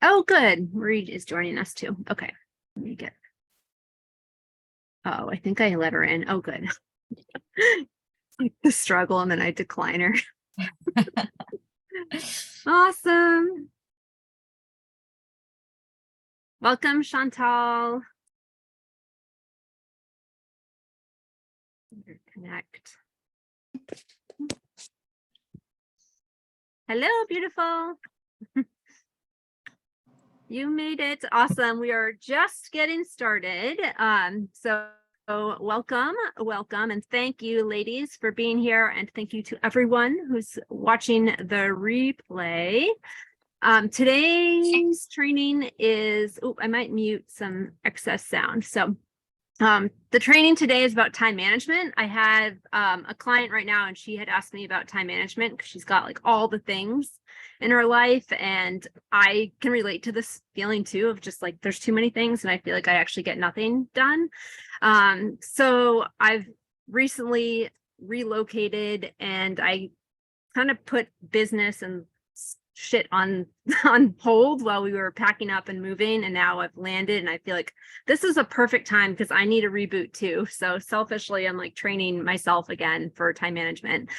Oh, good. Marie is joining us too. Okay. Let me get. Oh, I think I let her in. Oh, good. The struggle, and then I decline her. Awesome. Welcome, Chantal. Connect. Hello, beautiful. You made it. Awesome. We are just getting started. So welcome, and thank you, ladies, for being here, and thank you to everyone who's watching the replay. Today's training is, I might mute some excess sound. So the training today is about time management. I have a client right now, and she had asked me about time management because she's got like all the things in her life, and I can relate to this feeling too of just like there's too many things and I feel like I actually get nothing done. So I've recently relocated, and I kind of put business and shit on hold while we were packing up and moving, and now I've landed, and I feel like this is a perfect time because I need a reboot too. So selfishly, I'm like training myself again for time management.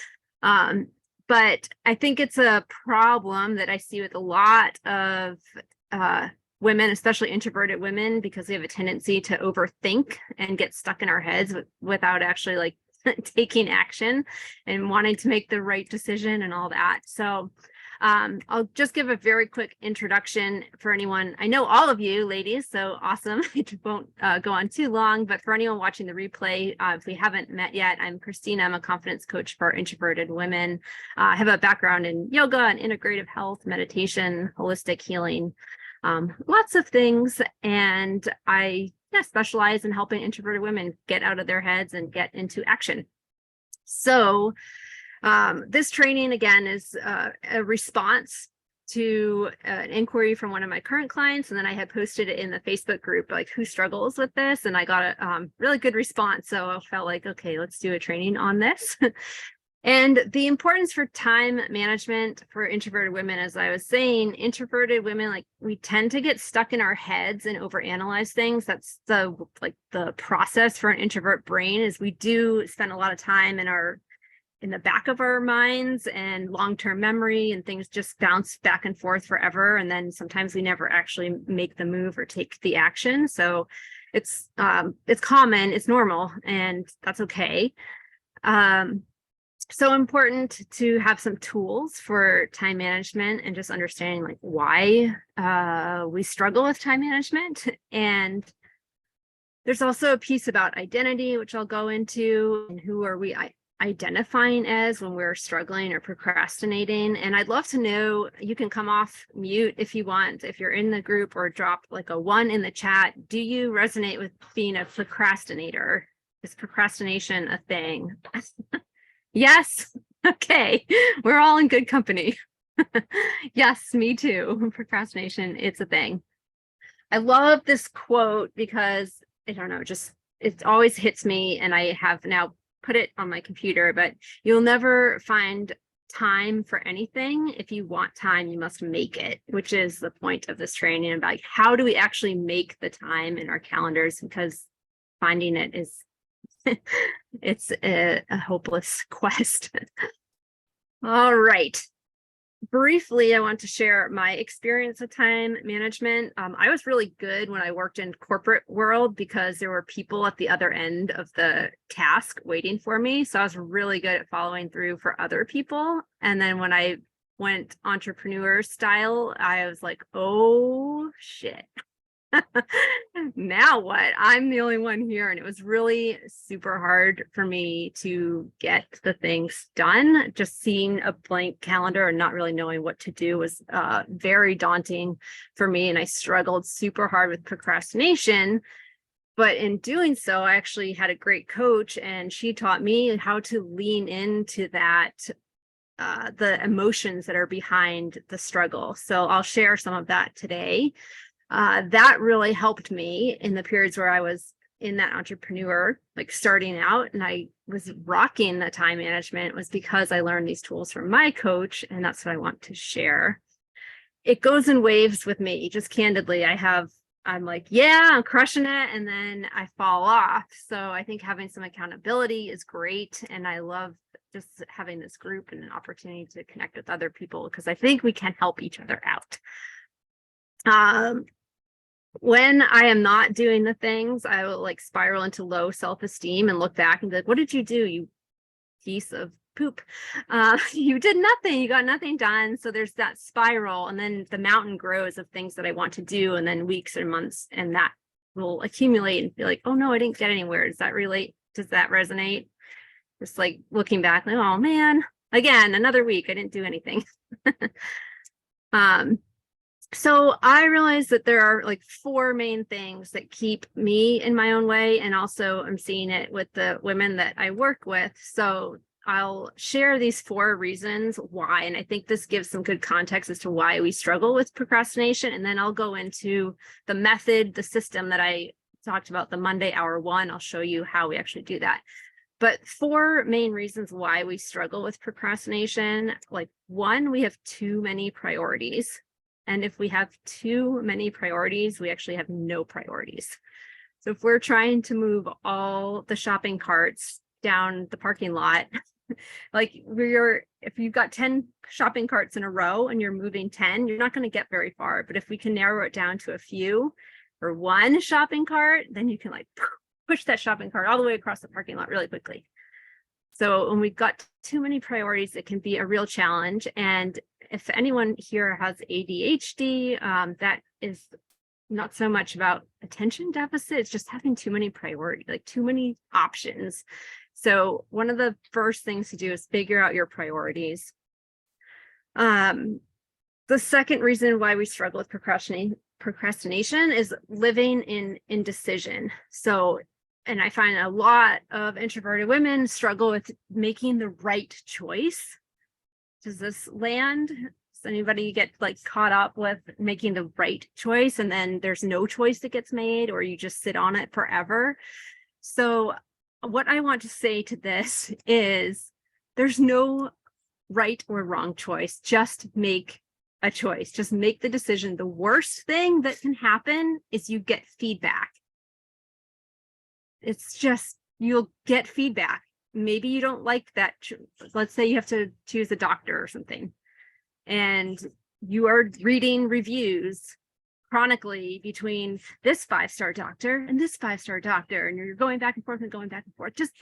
But I think it's a problem that I see with a lot of women, especially introverted women, because we have a tendency to overthink and get stuck in our heads without actually like taking action and wanting to make the right decision and all that. So I'll just give a very quick introduction for anyone. I know all of you ladies, so awesome. It won't go on too long, but for anyone watching the replay, if we haven't met yet, I'm Christina. I'm a confidence coach for introverted women. I have a background in yoga and integrative health, meditation, holistic healing, lots of things. And I specialize in helping introverted women get out of their heads and get into action. So this training, again, is a response to an inquiry from one of my current clients. And then I had posted it in the Facebook group, like who struggles with this? And I got a really good response. So I felt like, okay, let's do a training on this. And the importance for time management for introverted women, as I was saying, introverted women, like we tend to get stuck in our heads and overanalyze things. That's the process for an introvert brain, is we do spend a lot of time in the back of our minds and long-term memory, and things just bounce back and forth forever. And then sometimes we never actually make the move or take the action. So it's common, it's normal, and that's okay. So important to have some tools for time management and just understanding like why we struggle with time management. And there's also a piece about identity, which I'll go into, and who are we identifying as when we're struggling or procrastinating. And I'd love to know, you can come off mute if you want, if you're in the group, or drop like a 1 in the chat. Do you resonate with being a procrastinator? Is procrastination a thing? Yes. Okay. We're all in good company. Yes, me too. Procrastination, it's a thing. I love this quote because I don't know, just it always hits me, and I have now put it on my computer, but you'll never find time for anything. If you want time, you must make it, which is the point of this training, about like, how do we actually make the time in our calendars? Because finding it is it's a hopeless quest. All right. Briefly, I want to share my experience with time management. I was really good when I worked in corporate world because there were people at the other end of the task waiting for me. So I was really good at following through for other people. And then when I went entrepreneur style, I was like, oh shit. Now what? I'm the only one here. And it was really super hard for me to get the things done. Just seeing a blank calendar and not really knowing what to do was very daunting for me. And I struggled super hard with procrastination. But in doing so, I actually had a great coach, and she taught me how to lean into that, the emotions that are behind the struggle. So I'll share some of that today. That really helped me in the periods where I was in that entrepreneur, like starting out, and I was rocking the time management, was because I learned these tools from my coach, and that's what I want to share. it goes in waves with me, just candidly. I'm like, yeah, I'm crushing it. And then I fall off. So I think having some accountability is great. And I love just having this group and an opportunity to connect with other people, because I think we can help each other out. When I am not doing the things, I will like spiral into low self-esteem and look back and be like, what did you do, you piece of poop? You did nothing, you got nothing done. So there's that spiral, and then the mountain grows of things that I want to do, and then weeks or months, and that will accumulate and be like, oh no, I didn't get anywhere. Does that relate? Does that resonate? Just like looking back, like, oh man, again, another week, I didn't do anything. So I realized that there are like 4 main things that keep me in my own way. And also I'm seeing it with the women that I work with. So I'll share these 4 reasons why. And I think this gives some good context as to why we struggle with procrastination. And then I'll go into the method, the system that I talked about, the Monday hour 1. I'll show you how we actually do that. But 4 main reasons why we struggle with procrastination. Like 1, we have too many priorities. And if we have too many priorities, we actually have no priorities. So if we're trying to move all the shopping carts down the parking lot, like if you've got 10 shopping carts in a row and you're moving 10, you're not going to get very far. But if we can narrow it down to a few or 1 shopping cart, then you can like push that shopping cart all the way across the parking lot really quickly. So when we've got too many priorities, it can be a real challenge. And if anyone here has ADHD, that is not so much about attention deficit, it's just having too many priorities, like too many options. So one of the first things to do is figure out your priorities. The second reason why we struggle with procrastination is living in indecision. So, and I find a lot of introverted women struggle with making the right choice. Does this land? Does anybody get like caught up with making the right choice and then there's no choice that gets made, or you just sit on it forever? So what I want to say to this is there's no right or wrong choice. Just make a choice. Just make the decision. The worst thing that can happen is you get feedback. It's just, you'll get feedback. Maybe you don't like that. Let's say you have to choose a doctor or something, and you are reading reviews chronically between this 5-star doctor and this 5-star doctor, and you're going back and forth and going back and forth. Just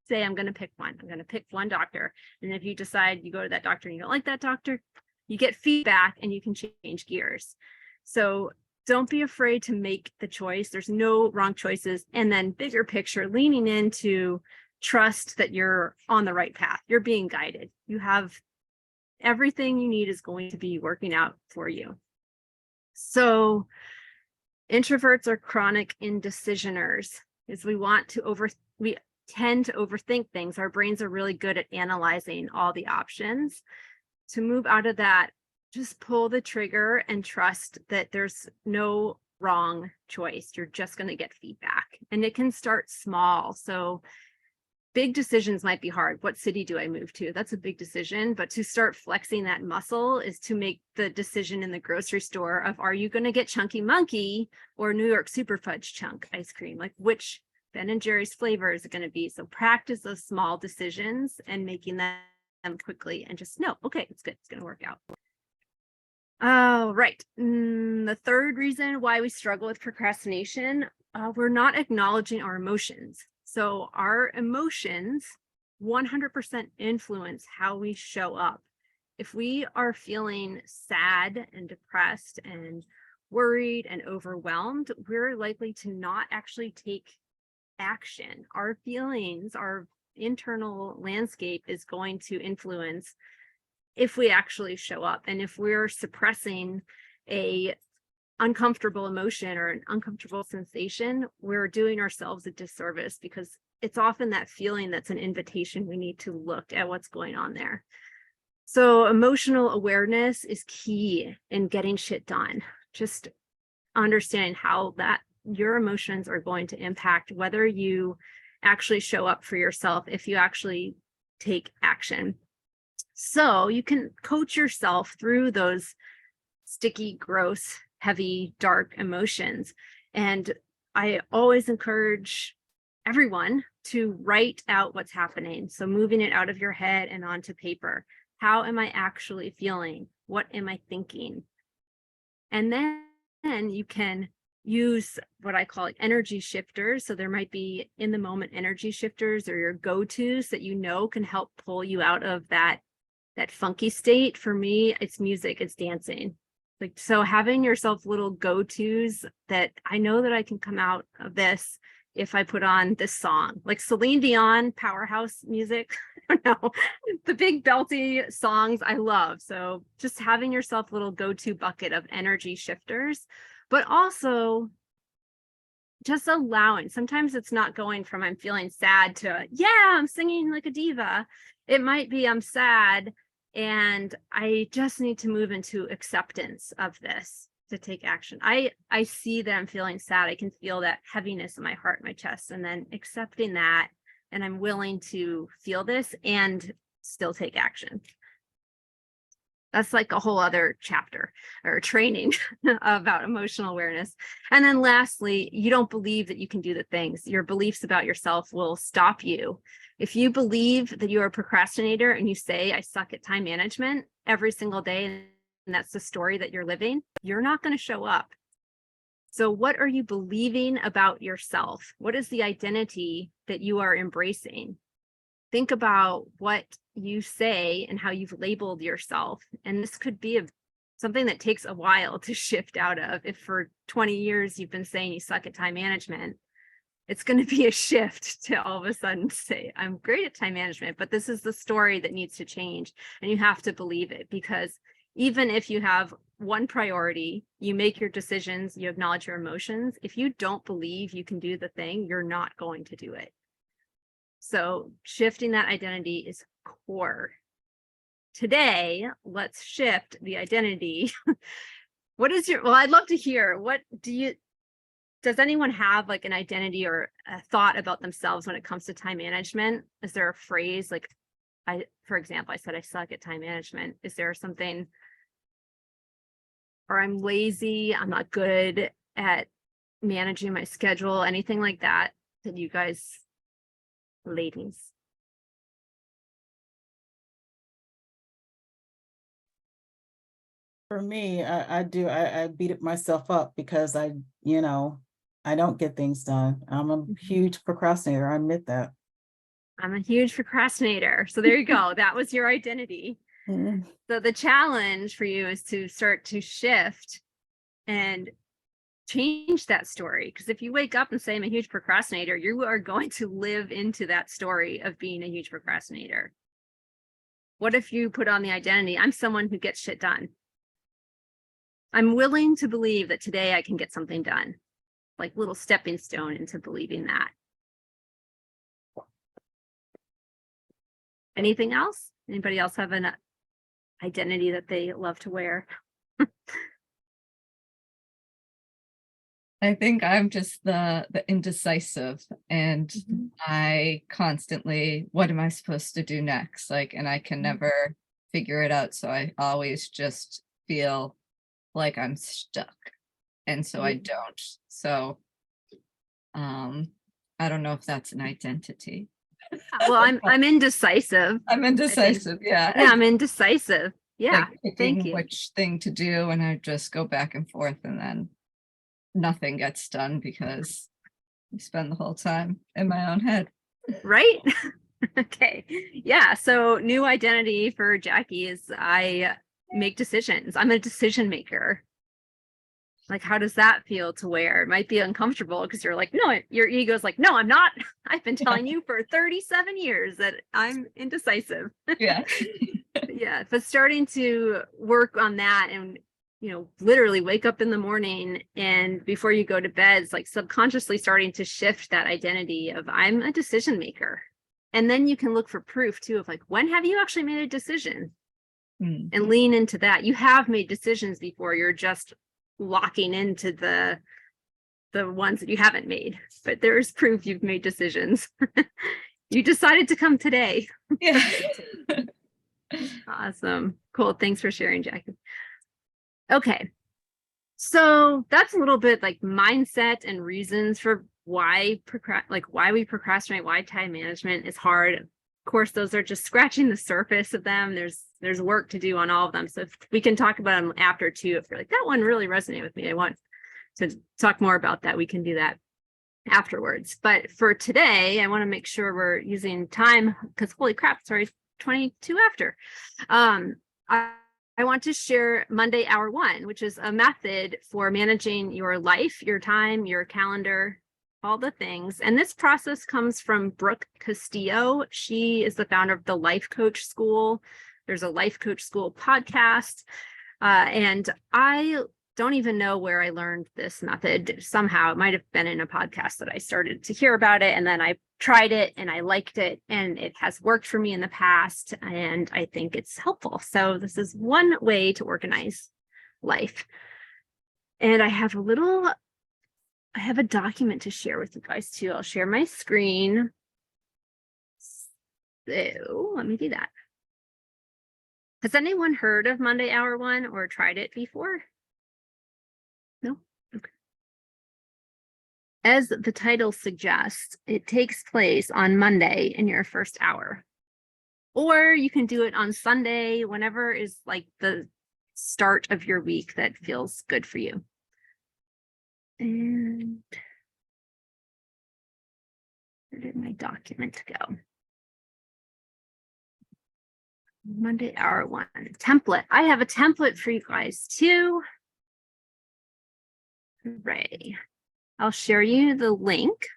say, I'm going to pick one. I'm going to pick one doctor. And if you decide you go to that doctor and you don't like that doctor, you get feedback and you can change gears. So don't be afraid to make the choice. There's no wrong choices. And then bigger picture, leaning into trust that you're on the right path. You're being guided. You have everything you need is going to be working out for you. So introverts are chronic indecisioners, is we tend to overthink things. Our brains are really good at analyzing all the options. To move out of that, just pull the trigger and trust that there's no wrong choice. You're just going to get feedback, and it can start small. So big decisions might be hard. What city do I move to? That's a big decision. But to start flexing that muscle is to make the decision in the grocery store of, are you going to get Chunky Monkey or New York Super Fudge Chunk ice cream? Like, which Ben and Jerry's flavor is it going to be? So practice those small decisions and making them quickly, and just know, okay, it's good. It's going to work out. Oh, right. The third reason why we struggle with procrastination, we're not acknowledging our emotions. So our emotions 100% influence how we show up. If we are feeling sad and depressed and worried and overwhelmed, we're likely to not actually take action. Our feelings, our internal landscape is going to influence if we actually show up. And if we're suppressing a uncomfortable emotion or an uncomfortable sensation, we're doing ourselves a disservice, because it's often that feeling that's an invitation. We need to look at what's going on there. So emotional awareness is key in getting shit done. Just understanding how that your emotions are going to impact whether you actually show up for yourself, if you actually take action. So you can coach yourself through those sticky, gross, heavy, dark emotions. And I always encourage everyone to write out what's happening. So moving it out of your head and onto paper. How am I actually feeling? What am I thinking? And then you can use what I call like energy shifters. So there might be in the moment energy shifters or your go-tos that you know can help pull you out of that funky state. For me, it's music, it's dancing. Like, so having yourself little go-tos that I know that I can come out of this if I put on this song, like Celine Dion, powerhouse music. I don't know, the big belty songs I love. So just having yourself a little go-to bucket of energy shifters, but also just allowing. Sometimes it's not going from I'm feeling sad to, yeah, I'm singing like a diva. It might be I'm sad and I just need to move into acceptance of this to take action. I see that I'm feeling sad. I can feel that heaviness in my heart, my chest, and then accepting that. And I'm willing to feel this and still take action. That's like a whole other chapter or training about emotional awareness. And then lastly, you don't believe that you can do the things. Your beliefs about yourself will stop you. If you believe that you're a procrastinator and you say, I suck at time management every single day, and that's the story that you're living, you're not going to show up. So what are you believing about yourself? What is the identity that you are embracing? Think about what you say and how you've labeled yourself. And this could be something that takes a while to shift out of. If for 20 years you've been saying you suck at time management, it's going to be a shift to all of a sudden say, I'm great at time management, but this is the story that needs to change. And you have to believe it, because even if you have one priority, you make your decisions, you acknowledge your emotions. If you don't believe you can do the thing, you're not going to do it. So shifting that identity is core. Today, let's shift the identity. Well, I'd love to hear, does anyone have like an identity or a thought about themselves when it comes to time management? Is there a phrase like, for example, I said I suck at time management. Is there something, or I'm lazy, I'm not good at managing my schedule, anything like that you guys, ladies? For me, I beat myself up because I don't get things done. I'm a huge procrastinator. I admit that. I'm a huge procrastinator. So there you go. That was your identity. Mm. So the challenge for you is to start to shift and change that story. Because if you wake up and say I'm a huge procrastinator, you are going to live into that story of being a huge procrastinator. What if you put on the identity, I'm someone who gets shit done. I'm willing to believe that today I can get something done. Like little stepping stone into believing that. Anything else? Anybody else have an identity that they love to wear? I think I'm just the indecisive, and I constantly, what am I supposed to do next? Like, and I can never figure it out. So I always just feel like I'm stuck. And so I don't. So I don't know if that's an identity. Well, I'm indecisive. I'm indecisive, yeah. Yeah, I'm indecisive. Yeah, like thank you. Which thing to do, and I just go back and forth, and then nothing gets done because I spend the whole time in my own head. Right? Okay. Yeah. So new identity for Jackie is I make decisions. I'm a decision maker. Like, how does that feel to wear? It might be uncomfortable because you're like, no, your ego's like, no, I'm not. I've been telling you for 37 years that I'm indecisive. Yeah. Yeah. But starting to work on that and, literally wake up in the morning and before you go to bed, it's like subconsciously starting to shift that identity of I'm a decision maker. And then you can look for proof too of like, when have you actually made a decision? And lean into that. You have made decisions before. You're just locking into the ones that you haven't made, but there's proof you've made decisions. You decided to come today. Yeah. Awesome. Cool. Thanks for sharing, Jackie. Okay. So that's a little bit like mindset and reasons for why we procrastinate, why time management is hard. Of course, those are just scratching the surface of them. There's work to do on all of them. So if we can talk about them after too, if you're like, that one really resonated with me, I want to talk more about that, we can do that afterwards. But for today, I want to make sure we're using time because holy crap, it's already 22 after. I want to share Monday Hour One, which is a method for managing your life, your time, your calendar, all the things. And this process comes from Brooke Castillo. She is the founder of the Life Coach School. There's a Life Coach School podcast. And I don't even know where I learned this method. Somehow it might have been in a podcast that I started to hear about it. And then I tried it and I liked it and it has worked for me in the past. And I think it's helpful. So this is one way to organize life. And I have a document to share with you guys too. I'll share my screen. So let me do that. Has anyone heard of Monday Hour One or tried it before? No? Okay. As the title suggests, it takes place on Monday in your first hour. Or you can do it on Sunday, whenever is like the start of your week that feels good for you. And where did my document go? Monday Hour One template. I have a template for you guys too. Hooray. I'll share you the link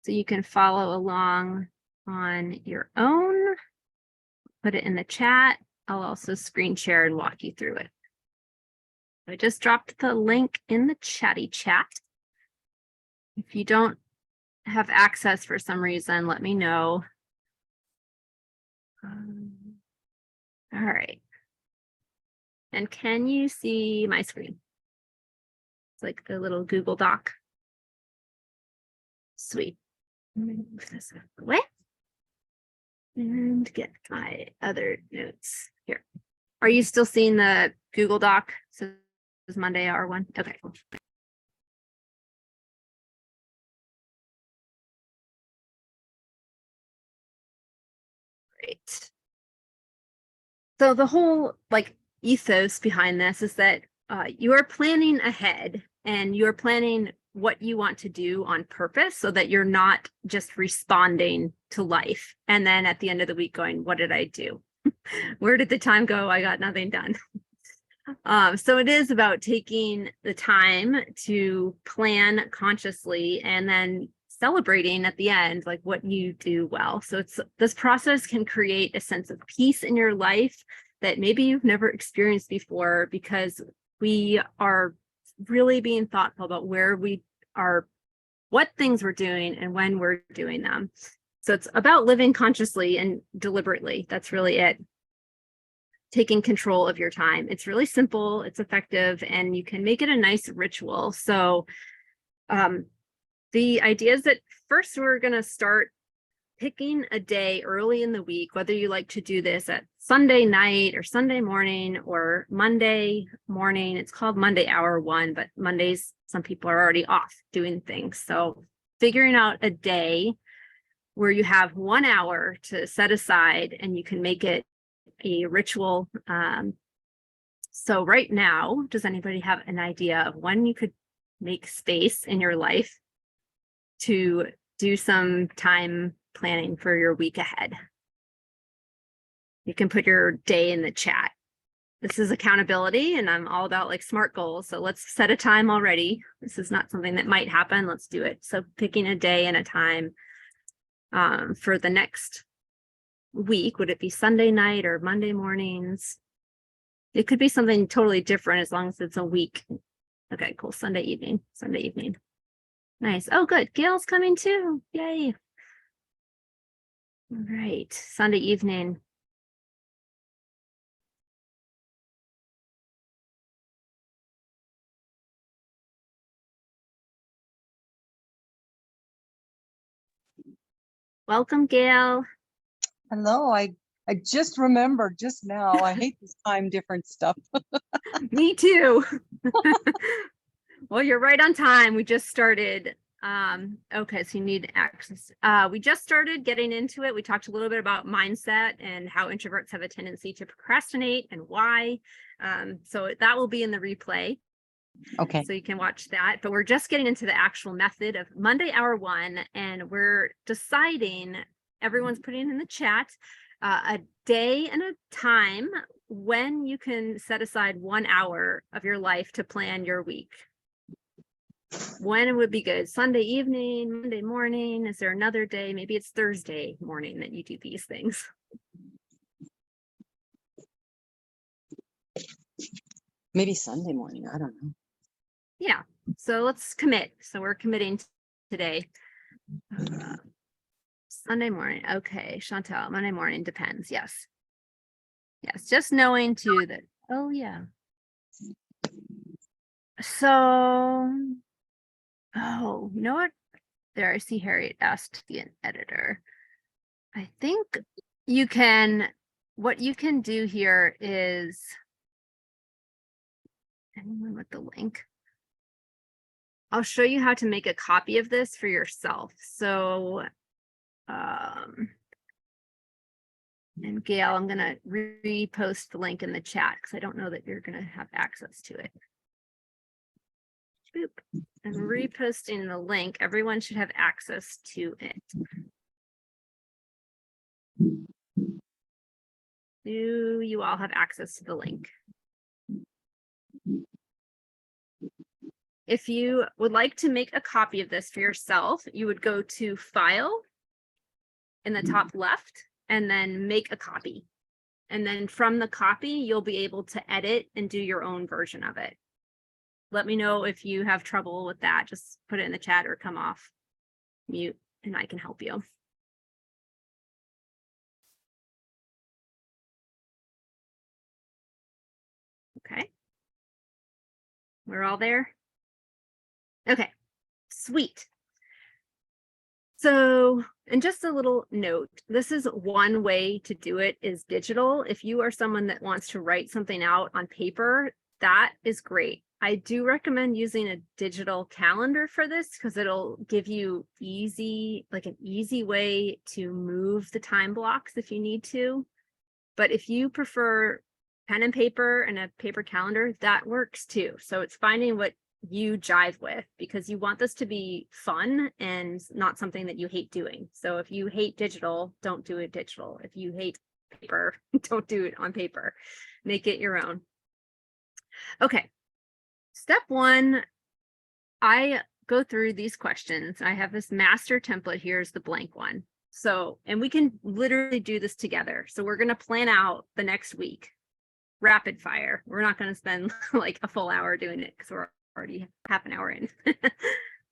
so you can follow along on your own. Put it in the chat. I'll also screen share and walk you through it. I just dropped the link in the chatty chat. If you don't have access for some reason, let me know. All right. And can you see my screen? It's like the little Google Doc. Sweet. Let me move this out of the way and get my other notes here. Are you still seeing the Google Doc? So it's Monday Hour One. Okay, cool. Great. So the whole ethos behind this is that you are planning ahead and you're planning what you want to do on purpose so that you're not just responding to life. And then at the end of the week going, what did I do? Where did the time go? I got nothing done. So it is about taking the time to plan consciously and then celebrating at the end, like what you do well. So this process can create a sense of peace in your life that maybe you've never experienced before because we are really being thoughtful about where we are, what things we're doing and when we're doing them. So it's about living consciously and deliberately. That's really it. Taking control of your time. It's really simple, it's effective, and you can make it a nice ritual. So the idea is that first we're going to start picking a day early in the week, whether you like to do this at Sunday night or Sunday morning or Monday morning. It's called Monday Hour One, but Mondays, some people are already off doing things. So figuring out a day where you have 1 hour to set aside and you can make it a ritual. So right now, does anybody have an idea of when you could make space in your life to do some time planning for your week ahead? You can put your day in the chat. This is accountability and I'm all about SMART goals. So let's set a time already. This is not something that might happen. Let's do it. So picking a day and a time for the next week. Would it be Sunday night or Monday mornings? It could be something totally different as long as it's a week. Okay, cool. Sunday evening. Nice. Oh, good. Gail's coming too. Yay. All right. Sunday evening. Welcome, Gail. Hello, I I just remembered just now. I hate this time difference stuff. Me too. Well, you're right on time. We just started. Okay, so you need access. We just started getting into it. We talked a little bit about mindset and how introverts have a tendency to procrastinate and why. So that will be in the replay. Okay. So you can watch that. But we're just getting into the actual method of Monday Hour 1, and we're deciding, everyone's putting in the chat, a day and a time when you can set aside 1 hour of your life to plan your week. When it would be good? Sunday evening, Monday morning? Is there another day? Maybe it's Thursday morning that you do these things. Maybe Sunday morning. I don't know. Yeah, so let's commit. So we're committing today. Sunday morning. Okay, Chantel, Monday morning depends. Yes. Yes, just knowing too that, oh yeah. So, oh, you know what? There, I see Harriet asked to be an editor. I think you can, what you can do here is, anyone with the link? I'll show you how to make a copy of this for yourself. So, and Gail, I'm gonna repost the link in the chat because I don't know that you're gonna have access to it. Boop. I'm reposting the link. Everyone should have access to it. Do you all have access to the link? If you would like to make a copy of this for yourself, you would go to File in the top left and then make a copy. And then from the copy, you'll be able to edit and do your own version of it. Let me know if you have trouble with that. Just put it in the chat or come off mute and I can help you. Okay. We're all there? Okay, sweet. So, and just a little note, this is one way to do it is digital. If you are someone that wants to write something out on paper, that is great. I do recommend using a digital calendar for this because it'll give you an easy way to move the time blocks if you need to. But if you prefer pen and paper and a paper calendar, that works too. So it's finding what you jive with, because you want this to be fun and not something that you hate doing. So if you hate digital, don't do it digital. If you hate paper, don't do it on paper. Make it your own. Okay. Step 1, I go through these questions. I have this master template. Here's the blank one. So, and we can literally do this together. So we're going to plan out the next week. Rapid fire. We're not going to spend like a full hour doing it because we're already half an hour in.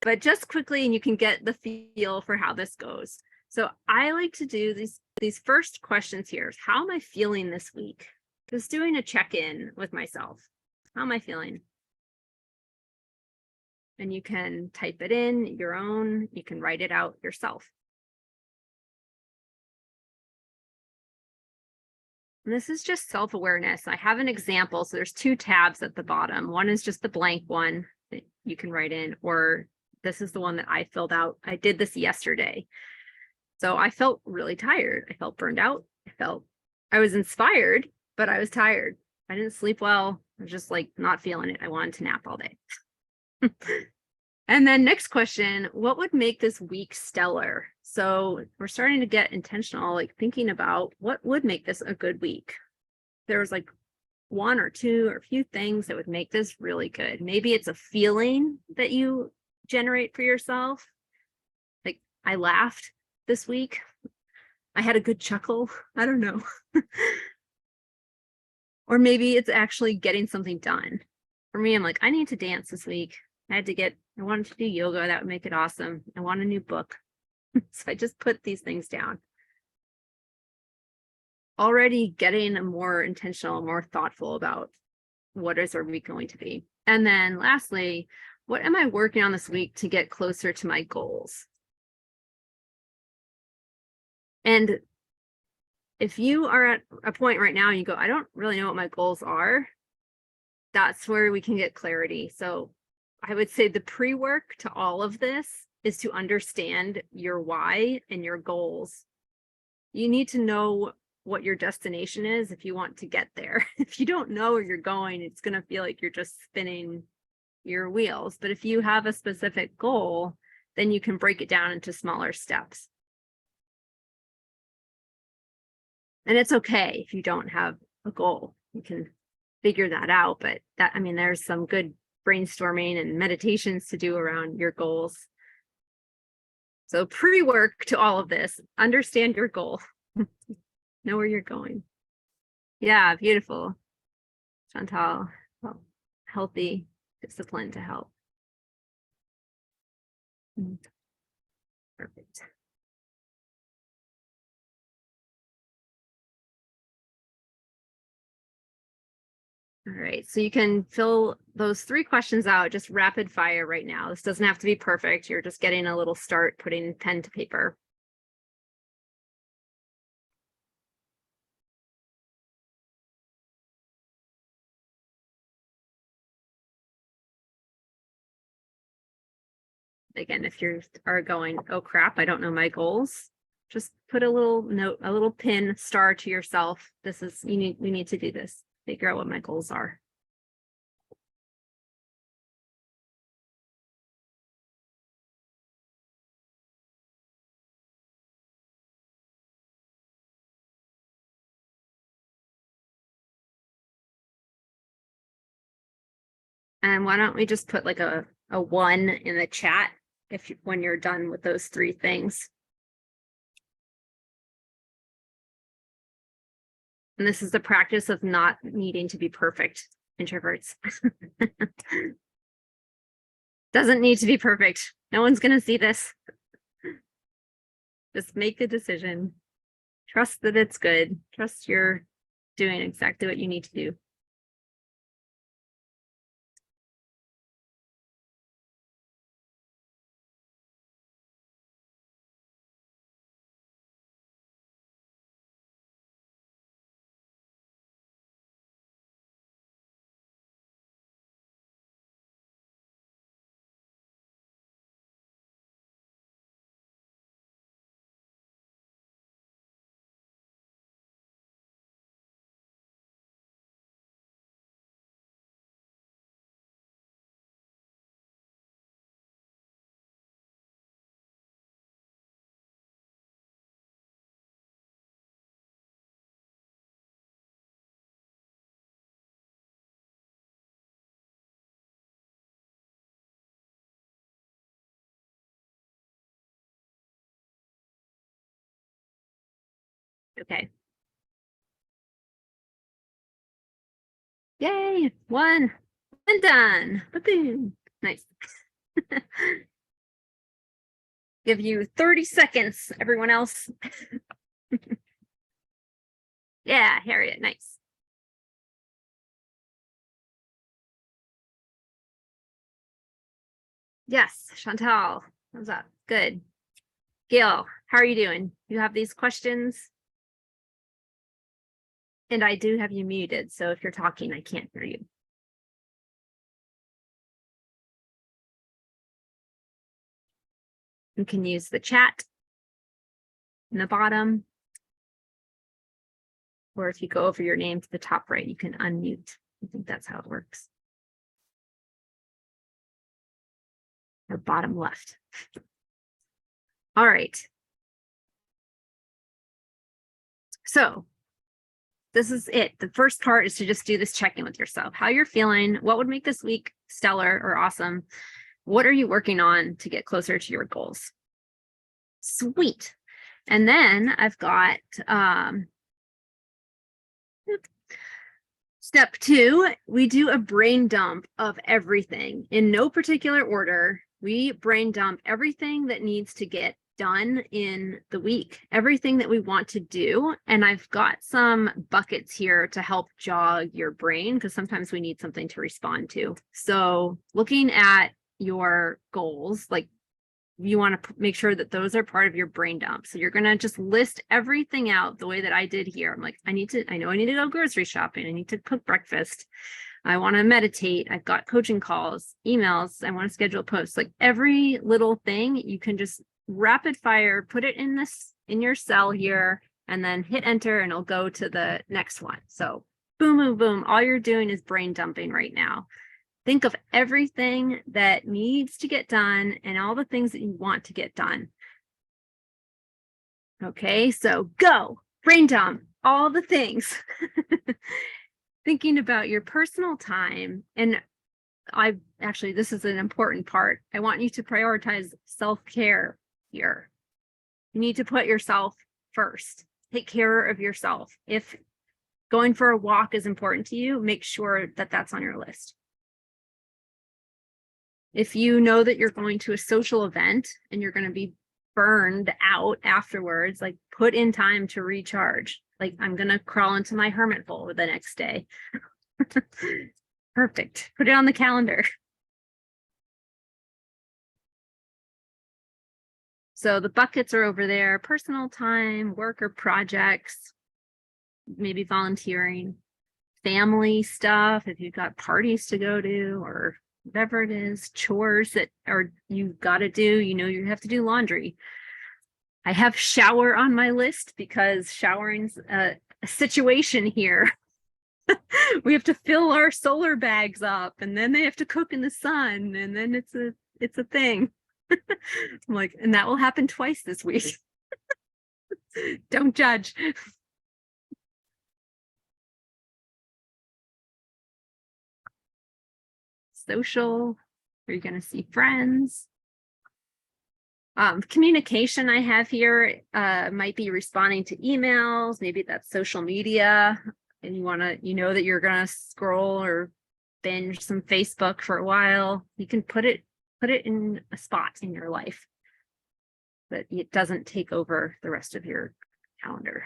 But just quickly, and you can get the feel for how this goes. So I like to do these first questions here. How am I feeling this week? Just doing a check-in with myself. How am I feeling? And you can type it in your own, you can write it out yourself. And this is just self-awareness. I have an example. So there's 2 tabs at the bottom. One is just the blank one that you can write in, or this is the one that I filled out. I did this yesterday. So I felt really tired. I felt burned out. I was inspired, but I was tired. I didn't sleep well. I was just like not feeling it. I wanted to nap all day. And then next question, what would make this week stellar? So we're starting to get intentional, like thinking about what would make this a good week. There was like 1 or 2 or a few things that would make this really good. Maybe it's a feeling that you generate for yourself. Like I laughed this week. I had a good chuckle. I don't know. Or maybe it's actually getting something done. For me, I'm like, I need to dance this week. I wanted to do yoga. That would make it awesome. I want a new book. So I just put these things down. Already getting more intentional, more thoughtful about what is our week going to be. And then lastly, what am I working on this week to get closer to my goals? And if you are at a point right now and you go, I don't really know what my goals are, that's where we can get clarity. So I would say the pre-work to all of this is to understand your why and your goals. You need to know what your destination is if you want to get there. If you don't know where you're going, it's going to feel like you're just spinning your wheels. But if you have a specific goal, then you can break it down into smaller steps. And it's okay if you don't have a goal. You can figure that out. But that, I mean, there's some good brainstorming and meditations to do around your goals. So pre-work to all of this, understand your goal, know where you're going. Yeah, beautiful. Chantal, well, healthy discipline to help. Perfect. All right, so you can fill those 3 questions out, just rapid fire right now. This doesn't have to be perfect. You're just getting a little start, putting pen to paper. Again, if you are going, oh crap, I don't know my goals, just put a little note, a little pin, star to yourself. This is, we need to do this. Figure out what my goals are. And why don't we just put like a 1 in the chat when you're done with those 3 things. And this is the practice of not needing to be perfect, introverts. Doesn't need to be perfect. No one's going to see this. Just make a decision. Trust that it's good. Trust you're doing exactly what you need to do. Okay. Yay, 1 and done. Boom. Nice. Give you 30 seconds, everyone else. Yeah, Harriet, nice. Yes, Chantal, thumbs up. Good. Gail, how are you doing? You have these questions? And I do have you muted, so if you're talking, I can't hear you. You can use the chat in the bottom. Or if you go over your name to the top right, you can unmute. I think that's how it works. Or bottom left. All right. So this is it. The first part is to just do this check-in with yourself. How you're feeling, what would make this week stellar or awesome? What are you working on to get closer to your goals? Sweet. And then I've got step 2, we do a brain dump of everything in no particular order. We brain dump everything that needs to get done in the week, everything that we want to do. And I've got some buckets here to help jog your brain because sometimes we need something to respond to. So looking at your goals, like you want to make sure that those are part of your brain dump. So you're going to just list everything out the way that I did here. I'm like, I know I need to go grocery shopping. I need to cook breakfast. I want to meditate. I've got coaching calls, emails. I want to schedule posts. Like every little thing you can just rapid fire, put it in your cell here, and then hit enter and it'll go to the next one. So boom, boom, boom. All you're doing is brain dumping right now. Think of everything that needs to get done and all the things that you want to get done. Okay, so go, brain dump, all the things. Thinking about your personal time. And this is an important part. I want you to prioritize self-care here. You need to put yourself first. Take care of yourself. If going for a walk is important to you, make sure that that's on your list. If you know that you're going to a social event and you're going to be burned out afterwards, like put in time to recharge. Like I'm going to crawl into my hermit hole the next day. Perfect. Put it on the calendar. So the buckets are over there: personal time, work or projects, maybe volunteering, family stuff, if you've got parties to go to or whatever it is, chores that are you got to do. You have to do laundry. I have shower on my list because showering's a situation here. We have to fill our solar bags up, and then they have to cook in the sun, and then it's a thing. I'm like, and that will happen twice this week. Don't judge. Social, are you going to see friends? Communication I have here might be responding to emails. Maybe that's social media, and you know that you're going to scroll or binge some Facebook for a while. You can put it in a spot in your life, but it doesn't take over the rest of your calendar.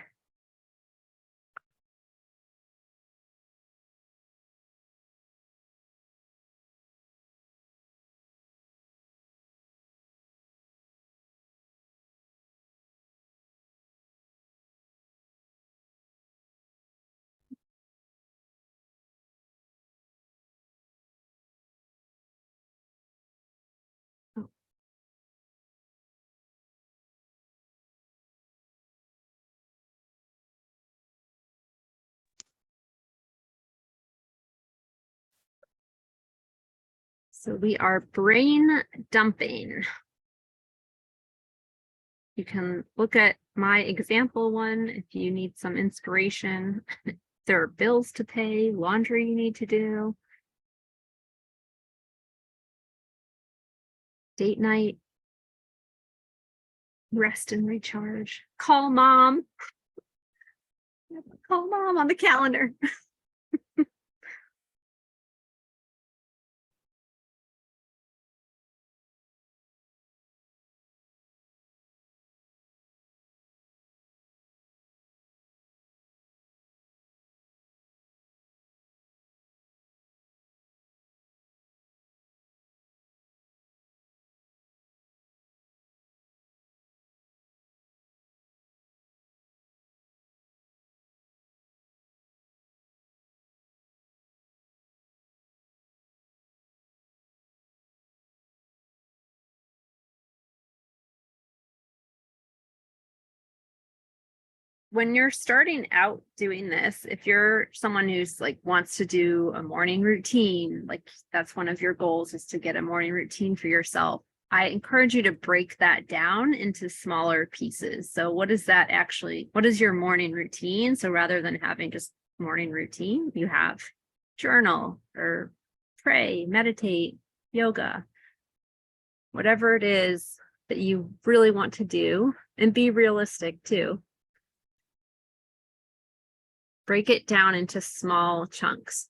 So we are brain dumping. You can look at my example one if you need some inspiration. There are bills to pay, laundry you need to do, date night, rest and recharge. Call mom. Call mom on the calendar. When you're starting out doing this, if you're someone who's like wants to do a morning routine, like that's one of your goals is to get a morning routine for yourself, I encourage you to break that down into smaller pieces. So what is your morning routine? So rather than having just morning routine, you have journal or pray, meditate, yoga, whatever it is that you really want to do, and be realistic too. Break it down into small chunks.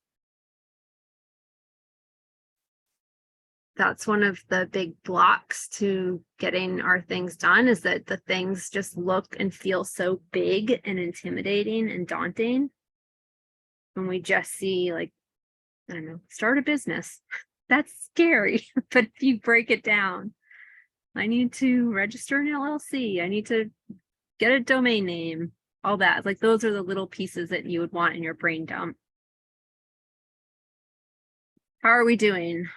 That's one of the big blocks to getting our things done, is that the things just look and feel so big and intimidating and daunting. When we just see, like, I don't know, start a business. That's scary. But if you break it down, I need to register an LLC. I need to get a domain name, all that. Like those are the little pieces that you would want in your brain dump. How are we doing?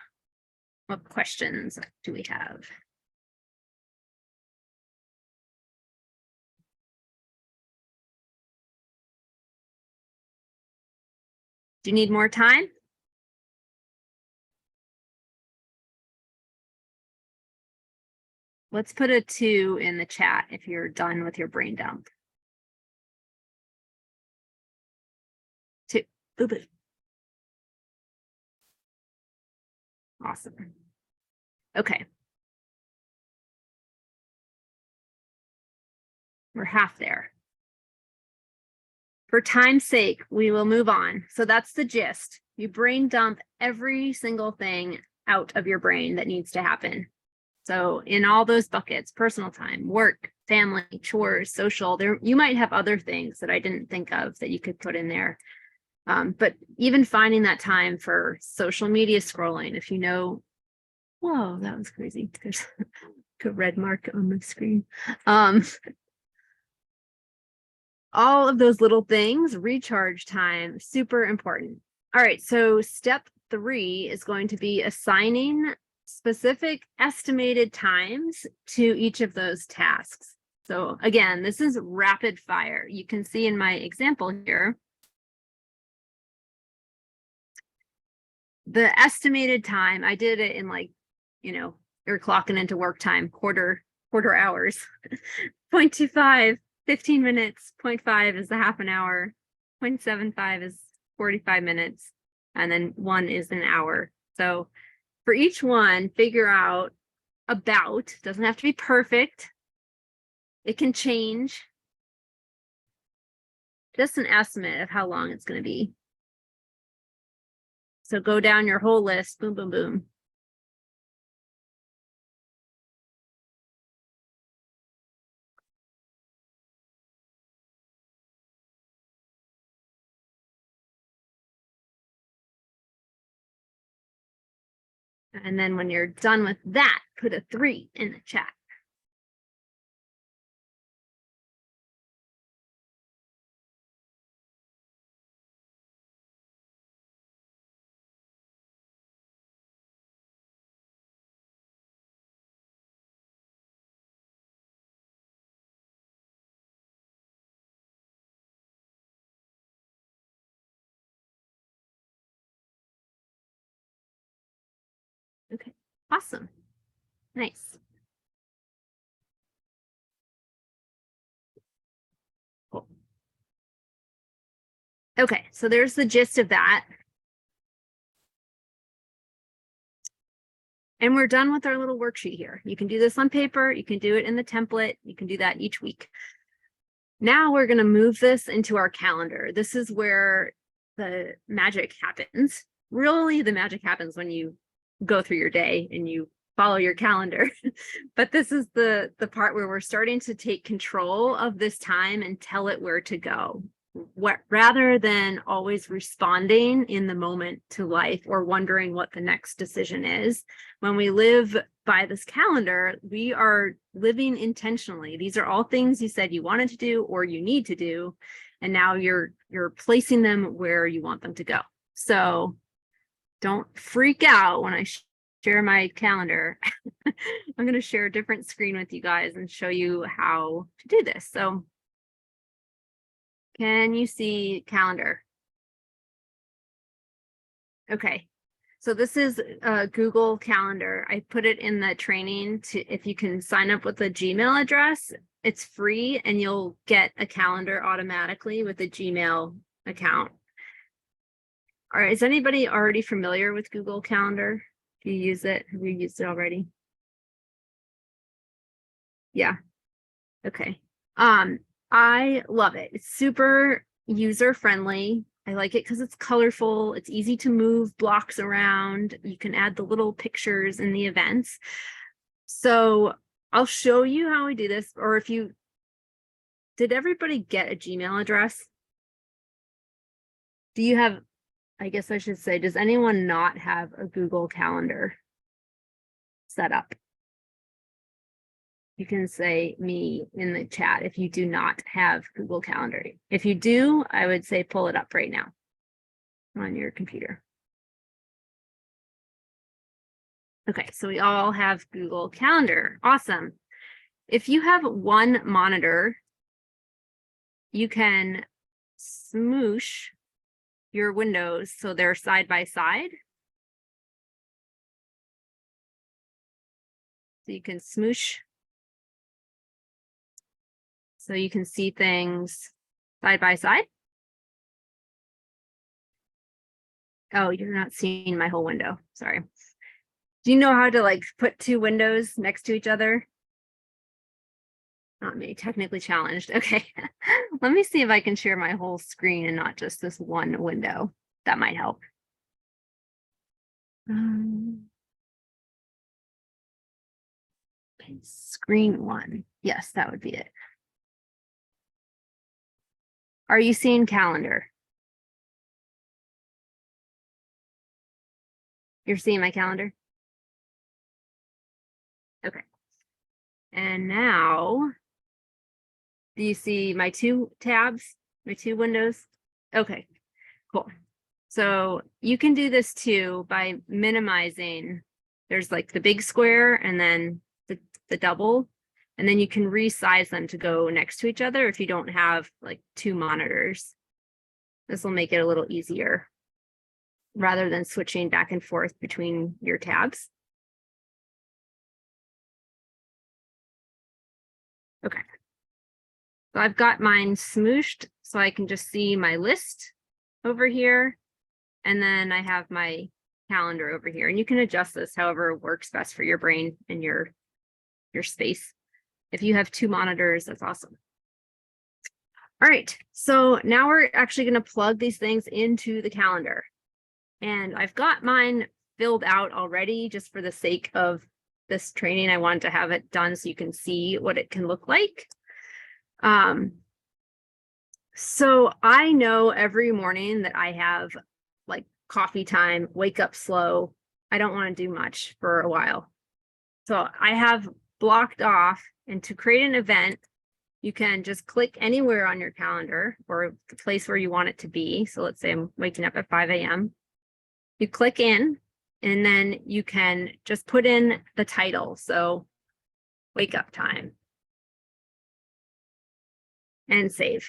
What questions do we have? Do you need more time? Let's put a 2 in the chat if you're done with your brain dump. 2. Boop it. Awesome. Okay. We're half there. For time's sake, we will move on. So that's the gist. You brain dump every single thing out of your brain that needs to happen. So in all those buckets, personal time, work, family, chores, social, there you might have other things that I didn't think of that you could put in there. But even finding that time for social media scrolling, if you know, whoa, that was crazy. There's a red mark on the screen. All of those little things, recharge time, super important. All right, so step 3 is going to be assigning specific estimated times to each of those tasks. So again, this is rapid fire. You can see in my example here, the estimated time, I did it in like, you know, you're clocking into work time, quarter hours, 0.25, 15 minutes, 0.5 is a half an hour, 0.75 is 45 minutes, and then 1 is an hour. So for each one, figure out about, doesn't have to be perfect. It can change. Just an estimate of how long it's going to be. So go down your whole list, boom, boom, boom. And then when you're done with that, put a 3 in the chat. Okay, awesome. Nice. Cool. Okay, so there's the gist of that. And we're done with our little worksheet here. You can do this on paper, you can do it in the template, you can do that each week. Now we're going to move this into our calendar. This is where the magic happens. Really, the magic happens when you go through your day and you follow your calendar. But this is the part where we're starting to take control of this time and tell it where to go. Rather than always responding in the moment to life or wondering what the next decision is. When we live by this calendar, we are living intentionally. These are all things you said you wanted to do or you need to do, and now you're placing them where you want them to go. So don't freak out when I share my calendar. I'm going to share a different screen with you guys and show you how to do this. So can you see calendar? Okay, so this is Google Calendar. I put it in the training to, if you can sign up with a Gmail address, it's free and you'll get a calendar automatically with a Gmail account. All right, is anybody already familiar with Google Calendar? Do you use it? Have you used it already? Yeah. Okay. I love it. It's super user friendly. I like it because it's colorful. It's easy to move blocks around. You can add the little pictures in the events. So I'll show you how we do this. Or if you, did everybody get a Gmail address? Do you have, I guess I should say, does anyone not have a Google Calendar set up? You can say me in the chat if you do not have Google Calendar. If you do, I would say pull it up right now on your computer. Okay, so we all have Google Calendar. Awesome. If you have one monitor, you can smoosh your windows so they're side by side. So you can smoosh. So you can see things side by side. Oh, you're not seeing my whole window. Sorry. Do you know how to like put two windows next to each other? Not me, technically challenged. Okay. Let me see if I can share my whole screen and not just this one window. That might help. Okay, screen one. Yes, that would be it. Are you seeing calendar? You're seeing my calendar? Okay. And now, do you see my two tabs, my two windows? Okay, cool. So you can do this too by minimizing. There's like the big square and then the double, and then you can resize them to go next to each other if you don't have like two monitors. This will make it a little easier rather than switching back and forth between your tabs. Okay. So I've got mine smooshed so I can just see my list over here. And then I have my calendar over here. And you can adjust this however works best for your brain and your space. If you have two monitors, that's awesome. All right, so now we're actually going to plug these things into the calendar. And I've got mine filled out already just for the sake of this training. I wanted to have it done so you can see what it can look like. So I know every morning that I have like coffee time, wake up slow. I don't want to do much for a while. So I have blocked off, and to create an event, you can just click anywhere on your calendar or the place where you want it to be. So let's say I'm waking up at 5 a.m. You click in, and then you can just put in the title. So wake up time. And save.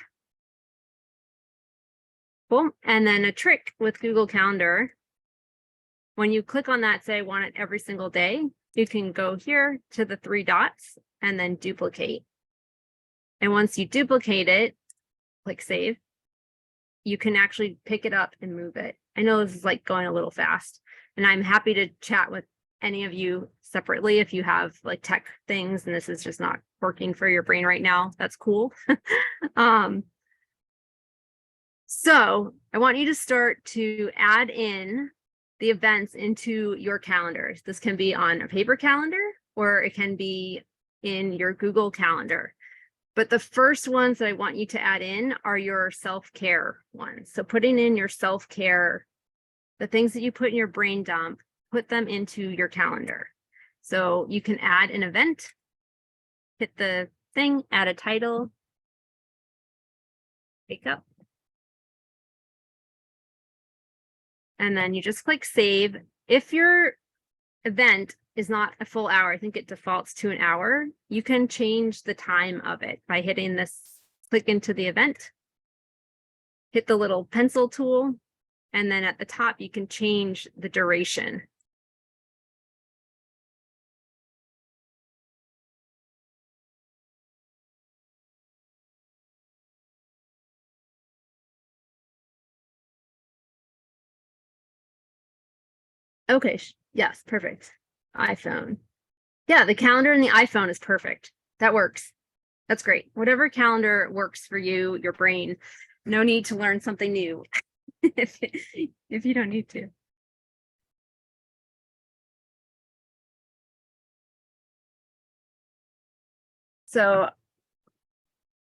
Cool. And then a trick with Google Calendar, when you click on that, say I want it every single day, you can go here to the three dots and then duplicate. And once you duplicate it, click save, you can actually pick it up and move it. I know this is like going a little fast, and I'm happy to chat with any of you separately if you have like tech things and this is just not working for your brain right now. That's cool. So I want you to start to add in the events into your calendars. This can be on a paper calendar or it can be in your Google Calendar. But the first ones that I want you to add in are your self-care ones. So putting in your self-care, the things that you put in your brain dump, put them into your calendar. So you can add an event, hit the thing, add a title, wake up. And then you just click save. If your event is not a full hour, I think it defaults to an hour, you can change the time of it by hitting this, click into the event, hit the little pencil tool, and then at the top, you can change the duration. Okay, yes, perfect. iPhone. Yeah, the calendar in the iPhone is perfect. That works. That's great. Whatever calendar works for you, your brain, no need to learn something new if you don't need to. So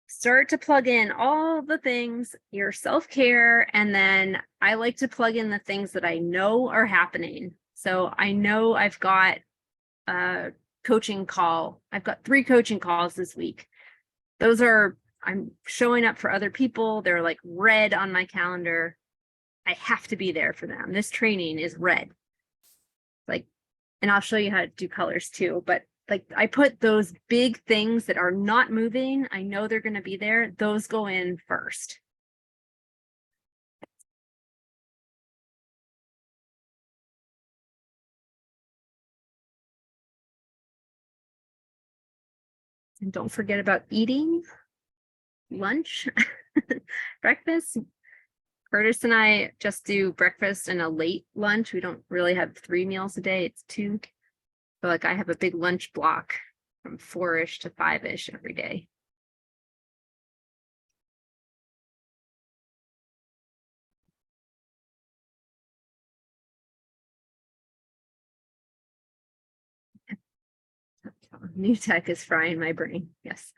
start to plug in all the things, your self-care, and then I like to plug in the things that I know are happening. So I know I've got coaching call. I've got 3 coaching calls this week. Those are, I'm showing up for other people. They're like red on my calendar. I have to be there for them. This training is red. Like, and I'll show you how to do colors too, but like I put those big things that are not moving. I know they're going to be there. Those go in first. And don't forget about eating lunch, breakfast. Curtis and I just do breakfast and a late lunch. We don't really have 3 meals a day. It's 2. So like I have a big lunch block from 4-ish to 5-ish every day. New tech is frying my brain. Yes.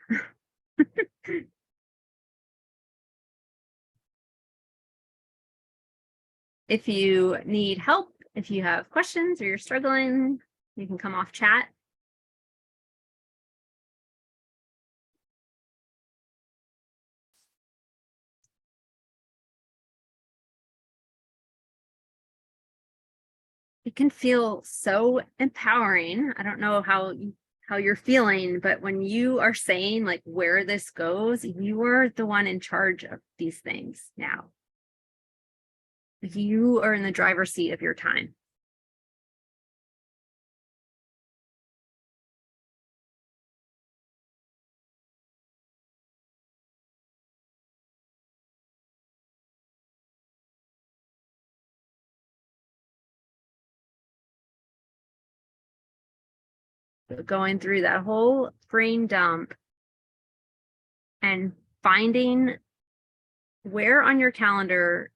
If you need help, if you have questions or you're struggling, you can come off chat. It can feel so empowering. I don't know how you're feeling, but when you are saying like where this goes, you are the one in charge of these things now. You are in the driver's seat of your time. Going through that whole brain dump and finding where on your calendar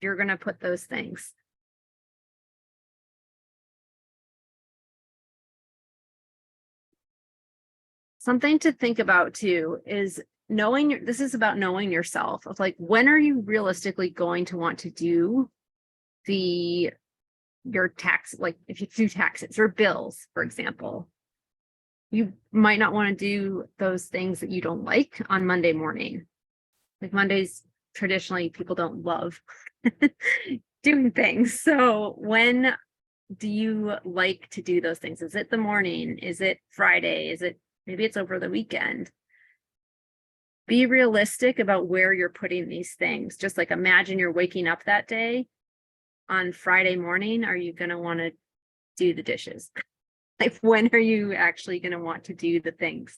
you're going to put those things. Something to think about too is knowing this is about knowing yourself of like, when are you realistically going to want to do your tax, like if you do taxes or bills, for example, you might not want to do those things that you don't like on Monday morning. Like Mondays, traditionally, people don't love doing things. So when do you like to do those things? Is it the morning? Is it Friday? Is it maybe it's over the weekend? Be realistic about where you're putting these things. Just like imagine you're waking up that day on Friday morning. Are you going to want to do the dishes? Like, when are you actually going to want to do the things?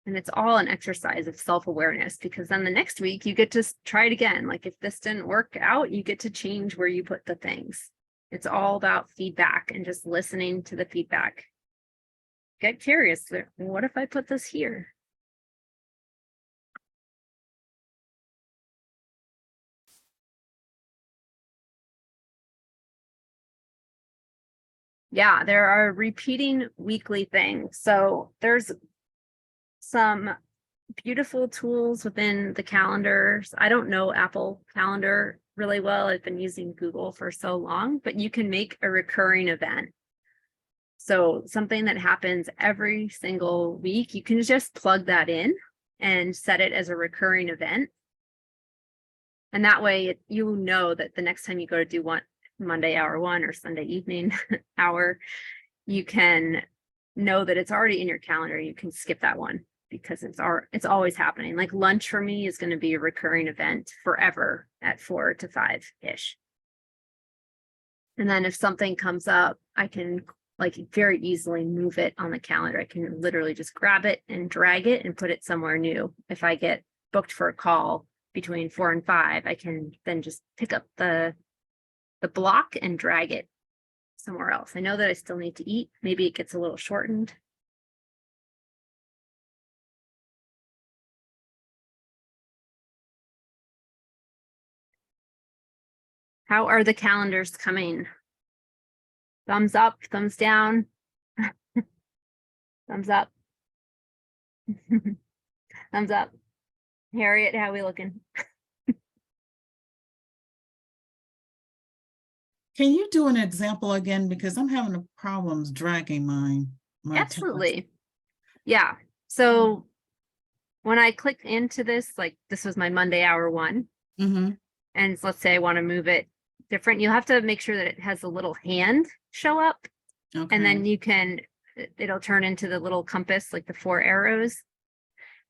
And it's all an exercise of self-awareness, because then the next week you get to try it again. Like if this didn't work out, you get to change where you put the things. It's all about feedback and just listening to the feedback. Get curious. What if I put this here? Yeah, there are repeating weekly things. So there's some beautiful tools within the calendars. I don't know Apple Calendar really well. I've been using Google for so long, but you can make a recurring event. So something that happens every single week, you can just plug that in and set it as a recurring event. And that way you know that the next time you go to do one Monday hour 1 or Sunday evening hour, you can know that it's already in your calendar. You can skip that one because it's always happening. Like lunch for me is going to be a recurring event forever at 4 to 5-ish. And then if something comes up, I can like very easily move it on the calendar. I can literally just grab it and drag it and put it somewhere new. If I get booked for a call between 4 and 5, I can then just pick up the block and drag it somewhere else. I know that I still need to eat. Maybe it gets a little shortened. How are the calendars coming? Thumbs up, thumbs down? Thumbs up. Thumbs up. Harriet, how we looking? Can you do an example again? Because I'm having a problems dragging my task. Absolutely. Yeah. So when I click into this, like this was my Monday hour one, Mhm. and let's say I want to move it different, you'll have to make sure that it has a little hand show up, Okay. and then you can, it'll turn into the little compass, like the 4 arrows.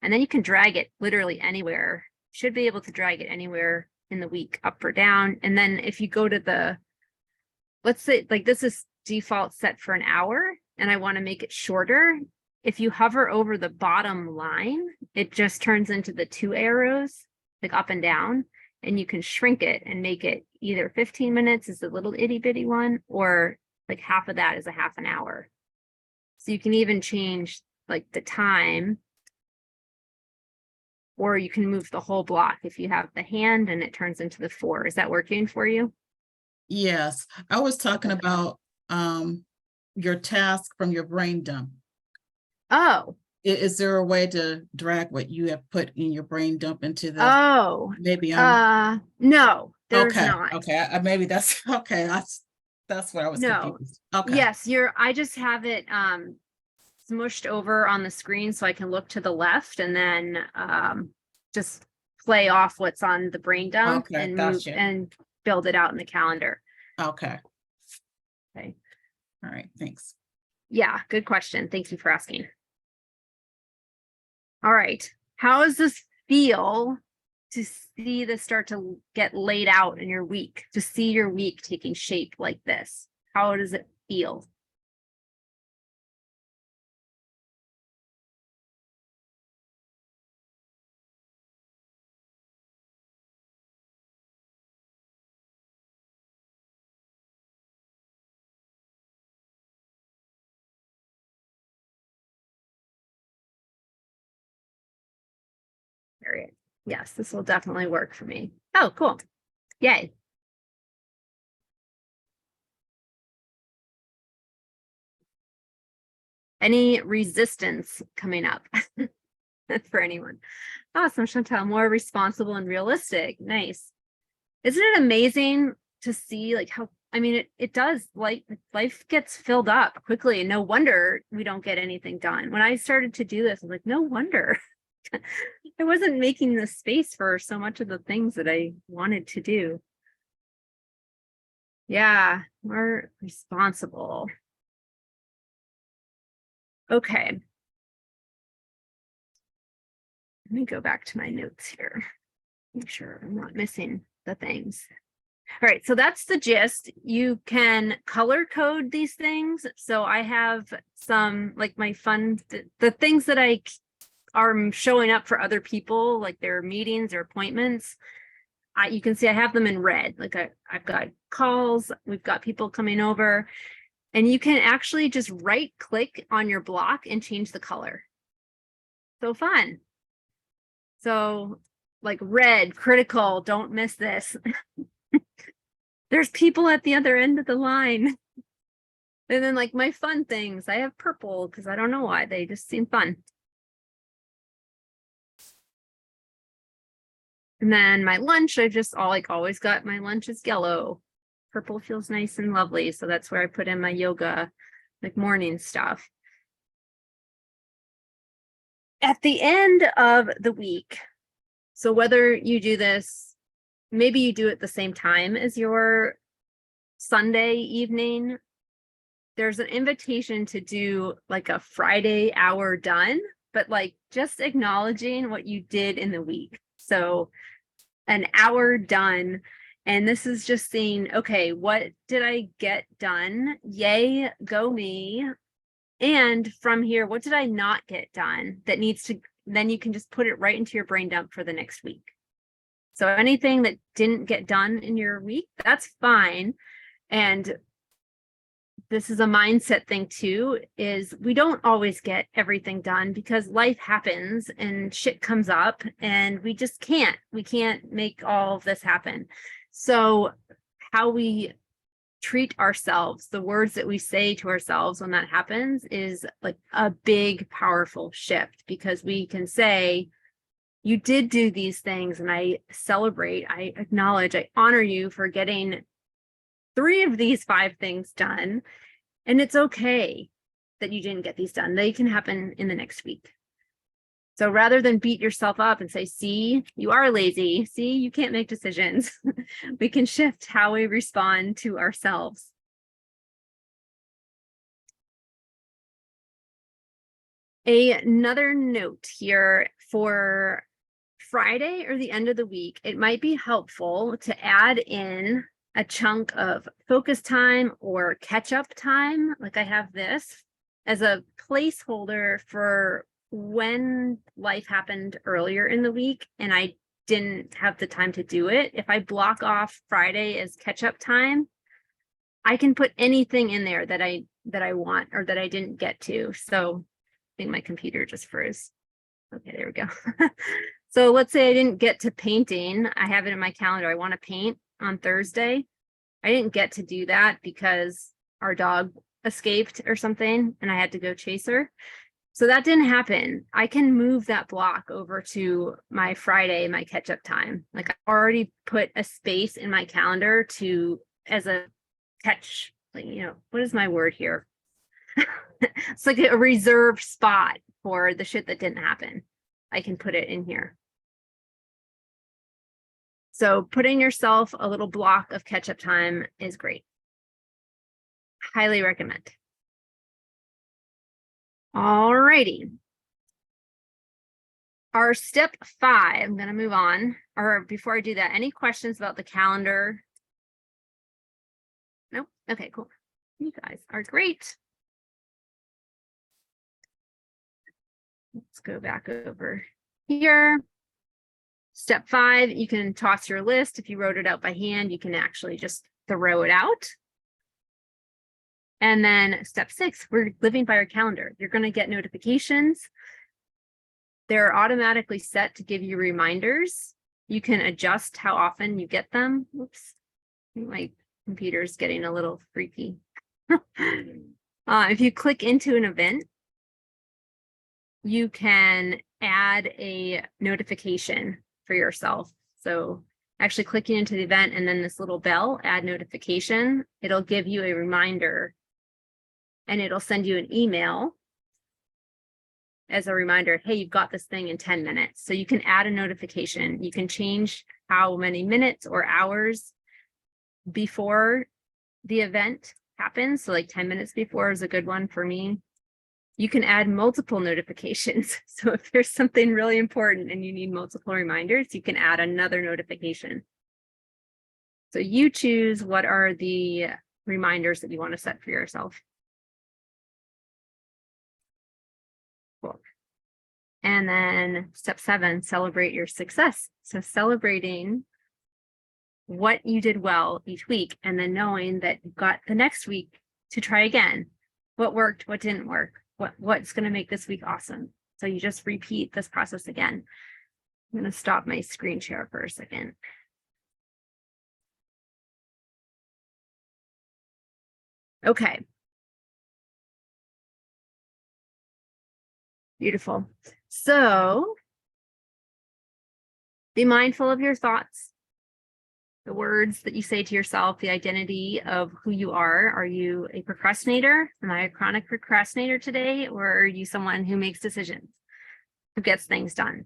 And then you can drag it literally anywhere. Should be able to drag it anywhere in the week, up or down. And then if you go to the, let's say like this is default set for an hour and I want to make it shorter. If you hover over the bottom line, it just turns into the 2 arrows, like up and down, and you can shrink it and make it either 15 minutes is a little itty bitty one, or like half of that is a half an hour. So you can even change like the time, or you can move the whole block if you have the hand and it turns into the 4. Is that working for you? Yes, I was talking about your task from your brain dump. Oh, Is there a way to drag what you have put in your brain dump into the, oh, maybe I'm, no, there's okay, not. okay, maybe that's, okay, that's what I was No. confused. Okay. Yes, I just have it smushed over on the screen so I can look to the left and then just play off what's on the brain dump Okay, and move gotcha. and build it out in the calendar. Okay, Okay. all right, thanks. Yeah, good question. Thank you for asking. All right. How does this feel to see this start to get laid out in your week, to see your week taking shape like this? How does it feel? Period. Yes, this will definitely work for me. Oh, cool. Yay. Any resistance coming up for anyone? Awesome, Chantal. More responsible and realistic. Nice. Isn't it amazing to see like how, I mean, it does, like life gets filled up quickly, and no wonder we don't get anything done. When I started to do this, I was like, no wonder. I wasn't making the space for so much of the things that I wanted to do. Yeah, more responsible. Okay. Let me go back to my notes here. Make sure I'm not missing the things. All right, so that's the gist. You can color code these things. So I have some like my fun, the things that I are showing up for other people, like their meetings or appointments. You can see I have them in red. Like I've got calls, we've got people coming over, and you can actually just right click on your block and change the color. So fun. So like red, critical, don't miss this. There's people at the other end of the line. And then like my fun things, I have purple because I don't know why, they just seem fun. And then my lunch, I just always got my lunch is yellow. Purple feels nice and lovely. So that's where I put in my yoga, like morning stuff. At the end of the week, so whether you do this, maybe you do it the same time as your Sunday evening, there's an invitation to do like a Friday hour done, but like just acknowledging what you did in the week. So an hour done. And this is just saying, okay, what did I get done? Yay, go me. And from here, what did I not get done that needs to, then you can just put it right into your brain dump for the next week. So anything that didn't get done in your week, that's fine. And this is a mindset thing too, is we don't always get everything done because life happens and shit comes up and we can't make all of this happen. So how we treat ourselves, the words that we say to ourselves when that happens is like a big, powerful shift, because we can say, you did do these things and I celebrate, I acknowledge, I honor you for getting 3 of these 5 things done. And it's okay that you didn't get these done. They can happen in the next week. So rather than beat yourself up and say, see, you are lazy, see, you can't make decisions, we can shift how we respond to ourselves. Another note here for Friday or the end of the week, it might be helpful to add in a chunk of focus time or catch up time. Like I have this as a placeholder for when life happened earlier in the week and I didn't have the time to do it. If I block off Friday as catch up time, I can put anything in there that I want or that I didn't get to. So I think my computer just froze. Okay, there we go. So let's say I didn't get to painting. I have it in my calendar. I want to paint on Thursday. I didn't get to do that because our dog escaped or something and I had to go chase her. So that didn't happen. I can move that block over to my Friday, my catch up time. Like I already put a space in my calendar as a catch, like, what is my word here? It's like a reserved spot for the shit that didn't happen. I can put it in here. So putting yourself a little block of catch up time is great. Highly recommend. All righty. Our step 5, I'm going to move on. Or before I do that, any questions about the calendar? Nope. Okay, cool. You guys are great. Let's go back over here. Step 5, you can toss your list. If you wrote it out by hand, you can actually just throw it out. And then step 6, we're living by our calendar. You're going to get notifications. They're automatically set to give you reminders. You can adjust how often you get them. Oops, my computer's getting a little freaky. If you click into an event, you can add a notification for yourself. So actually clicking into the event and then this little bell, add notification, it'll give you a reminder and it'll send you an email as a reminder, hey, you've got this thing in 10 minutes. So you can add a notification. You can change how many minutes or hours before the event happens. So like 10 minutes before is a good one for me. You can add multiple notifications. So if there's something really important and you need multiple reminders, you can add another notification. So you choose what are the reminders that you want to set for yourself. Cool. And then step 7, celebrate your success. So celebrating what you did well each week and then knowing that you've got the next week to try again. What worked, what didn't work, what's going to make this week awesome. So you just repeat this process again. I'm going to stop my screen share for a second. Okay. Beautiful. So be mindful of your thoughts, the words that you say to yourself, the identity of who you are. Are you a procrastinator? Am I a chronic procrastinator today? Or are you someone who makes decisions, who gets things done?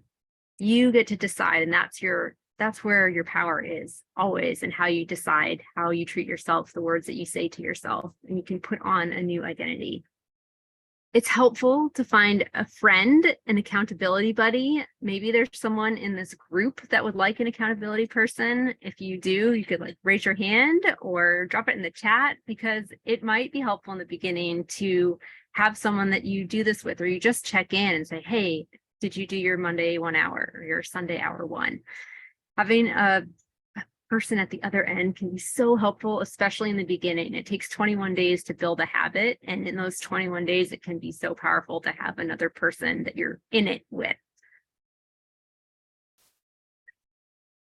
You get to decide, and that's where your power is always, and how you decide, how you treat yourself, the words that you say to yourself, and you can put on a new identity. It's helpful to find a friend, an accountability buddy. Maybe there's someone in this group that would like an accountability person. If you do, you could like raise your hand or drop it in the chat, because it might be helpful in the beginning to have someone that you do this with, or you just check in and say, hey, did you do your Monday 1 hour or your Sunday hour 1? Having a person at the other end can be so helpful, especially in the beginning. It takes 21 days to build a habit. And in those 21 days, it can be so powerful to have another person that you're in it with.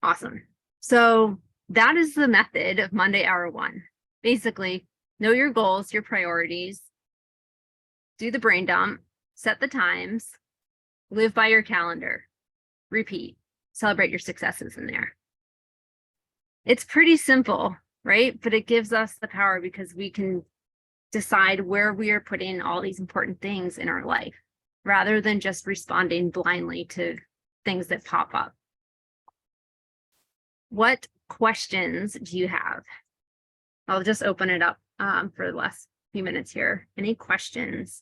Awesome. So that is the method of Monday hour 1. basically know your goals, your priorities, do the brain dump, set the times, live by your calendar, repeat, celebrate your successes in there. It's pretty simple, right? But it gives us the power because we can decide where we are putting all these important things in our life rather than just responding blindly to things that pop up. What questions do you have? I'll just open it up for the last few minutes here. Any questions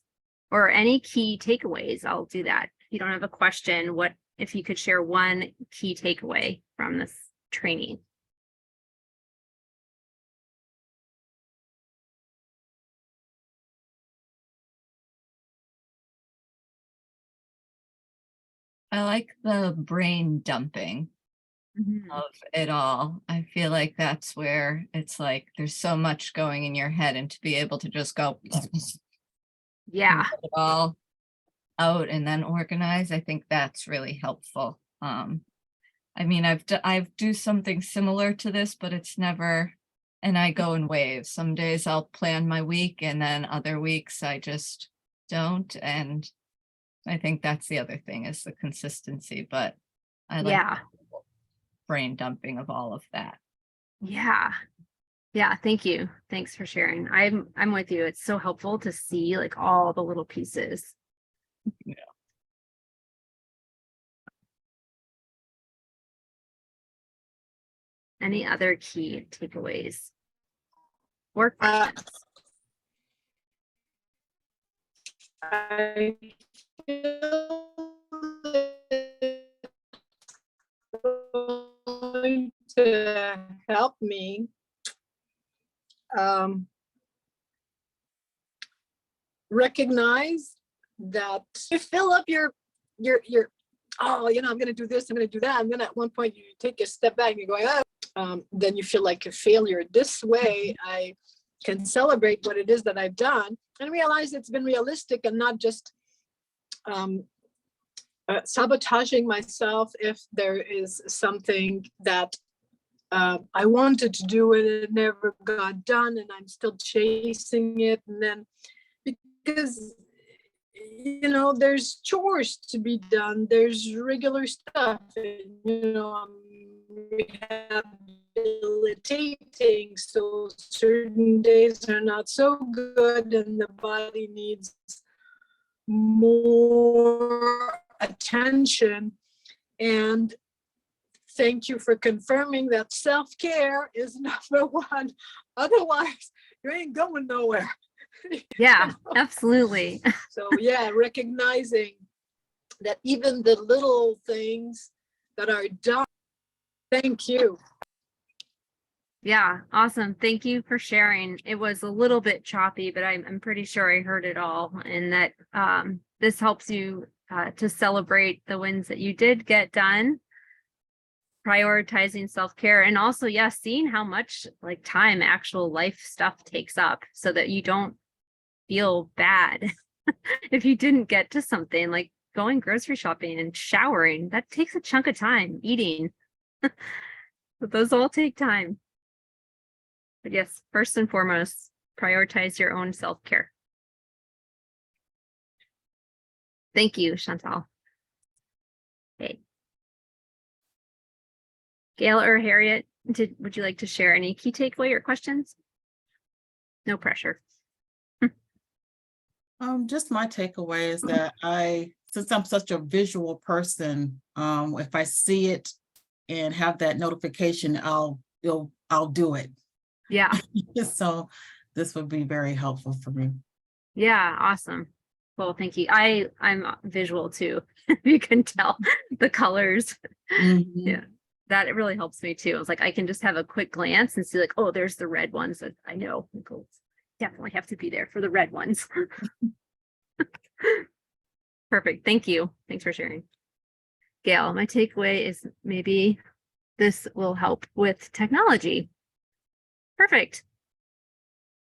or any key takeaways? I'll do that. If you don't have a question, what if you could share one key takeaway from this training? I like the brain dumping of it all. I feel like that's where it's like there's so much going in your head, and to be able to just go Yeah. get it all out and then organize, I think that's really helpful. I mean, I've do something similar to this, but it's never, and I go in waves. Some days I'll plan my week, and then other weeks I just don't. And I think that's the other thing is the consistency, but I like Yeah. brain dumping of all of that. Yeah. Yeah. Thank you. Thanks for sharing. I'm with you. It's so helpful to see like all the little pieces. Yeah. Any other key takeaways or questions? I feel going to help me recognize that you fill up your oh, I'm going to do this, I'm going to do that, and then at one point you take a step back and you're going, oh, then you feel like a failure. This way I can celebrate what it is that I've done and realize it's been realistic and not just sabotaging myself if there is something that I wanted to do and it never got done and I'm still chasing it. And then because, there's chores to be done, there's regular stuff, and, I'm rehabilitating, so certain days are not so good and the body needs more attention. And thank you for confirming that self-care is number one. Otherwise, you ain't going nowhere. Yeah, absolutely. So yeah, recognizing that even the little things that are done. Thank you. Yeah, awesome. Thank you for sharing. It was a little bit choppy, but I'm pretty sure I heard it all, and that this helps you to celebrate the wins that you did get done, prioritizing self-care, and also, seeing how much like time actual life stuff takes up so that you don't feel bad if you didn't get to something like going grocery shopping and showering. That takes a chunk of time, eating. But those all take time. But yes, first and foremost, prioritize your own self-care. Thank you, Chantal. Okay. Gail or Harriet, would you like to share any key takeaway or questions? No pressure. Just my takeaway is that since I'm such a visual person, if I see it and have that notification, I'll do it. Yeah. So this would be very helpful for me. Yeah, awesome. Well, thank you. I'm visual too. You can tell the colors. Mhm. Yeah, that it really helps me too. It's like I can just have a quick glance and see like, oh, there's the red ones that I know. Definitely have to be there for the red ones. Perfect. Thank you. Thanks for sharing. Gail, my takeaway is maybe this will help with technology. Perfect.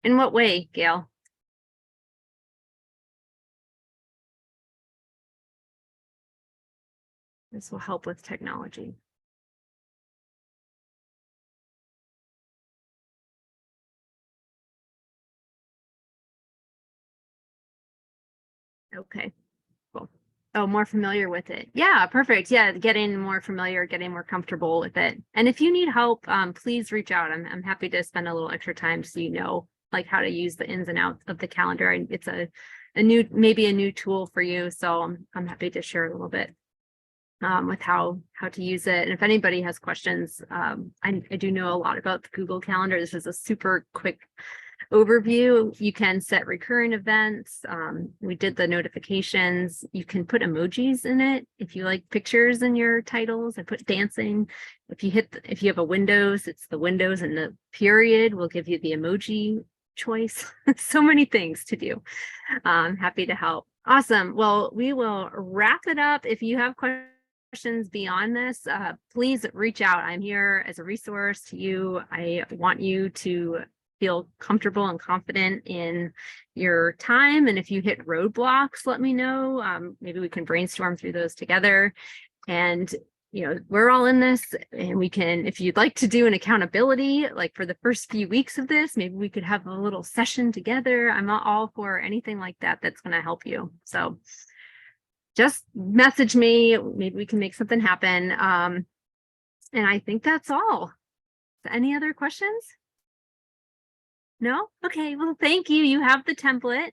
In what way, Gail? This will help with technology. Okay, cool. Oh, more familiar with it. Yeah, perfect. Yeah, getting more familiar, getting more comfortable with it. And if you need help, please reach out. I'm happy to spend a little extra time so you know like how to use the ins and outs of the calendar. And it's a new, maybe a new tool for you. So I'm happy to share a little bit with how to use it. And if anybody has questions, I do know a lot about the Google Calendar. This is a super quick overview. You can set recurring events. We did the notifications. You can put emojis in it if you like pictures in your titles. I put dancing. If you have a Windows, it's the Windows, and the period will give you the emoji choice. So many things to do. Happy to help. Awesome. Well, we will wrap it up. If you have questions beyond this, please reach out. I'm here as a resource to you. I want you to feel comfortable and confident in your time. And if you hit roadblocks, let me know. Maybe we can brainstorm through those together. And, you know, we're all in this, and we can, if you'd like to do an accountability, like for the first few weeks of this, maybe we could have a little session together. I'm all for anything like that that's going to help you. So just message me. Maybe we can make something happen. And I think that's all. Any other questions? No? Okay, well, thank you. You have the template,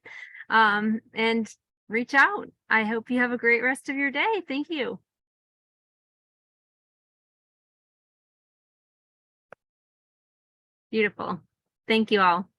and reach out. I hope you have a great rest of your day. Thank you. Beautiful. Thank you all.